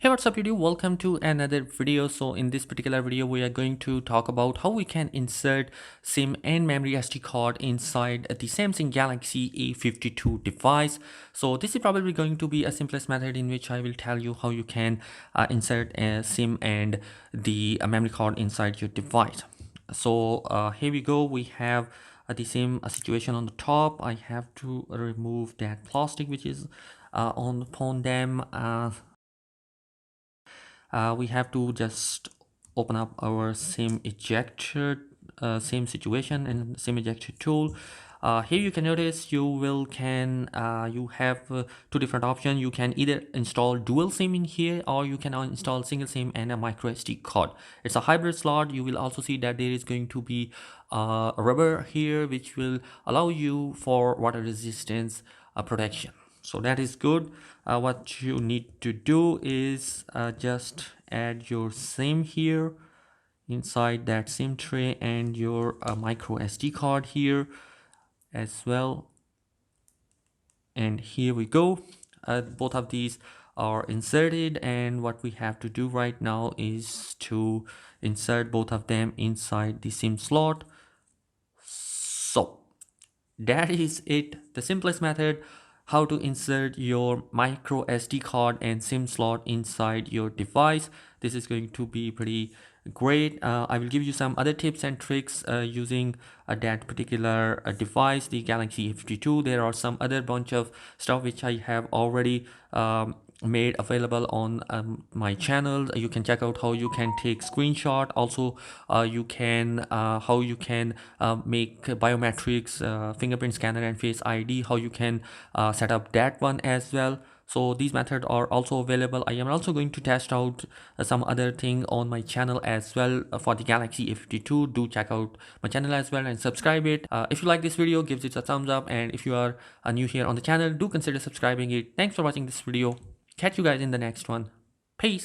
Hey, what's up YouTube? Welcome to another video. So in this particular video we are going to talk about how we can insert SIM and memory SD card inside the Samsung Galaxy A52 device. So this is probably going to be a simplest method in which I will tell you how you can insert a SIM and the memory card inside your device. So here we go. We have the same situation on the top. I have to remove that plastic which is upon them. We have to just open up our SIM ejector, same situation and SIM ejector tool. Here you can notice you have two different options. You can either install dual SIM in here, or you can install single SIM and a micro SD card. It's a hybrid slot. You will also see that there is going to be a rubber here which will allow you for water resistance protection. So that is good. What you need to do is just add your SIM here inside that SIM tray and your micro SD card here as well. And here we go. Both of these are inserted, and what we have to do right now is to insert both of them inside the SIM slot. So that is it, the simplest method how to insert your micro SD card and SIM slot inside your device. This is going to be pretty great. I will give you some other tips and tricks using that particular device, the Galaxy A52. There are some other bunch of stuff which I have already made available on my channel. You can check out how you can take screenshot. Also you can how you can make biometrics, fingerprint scanner and face ID, how you can set up that one as well. So these methods are also available. I am also going to test out some other thing on my channel as well for the Galaxy A52. Do check out my channel as well and subscribe it. If you like this video, give it a thumbs up, and if you are new here on the channel, do consider subscribing it. Thanks for watching this video. Catch you guys in the next one.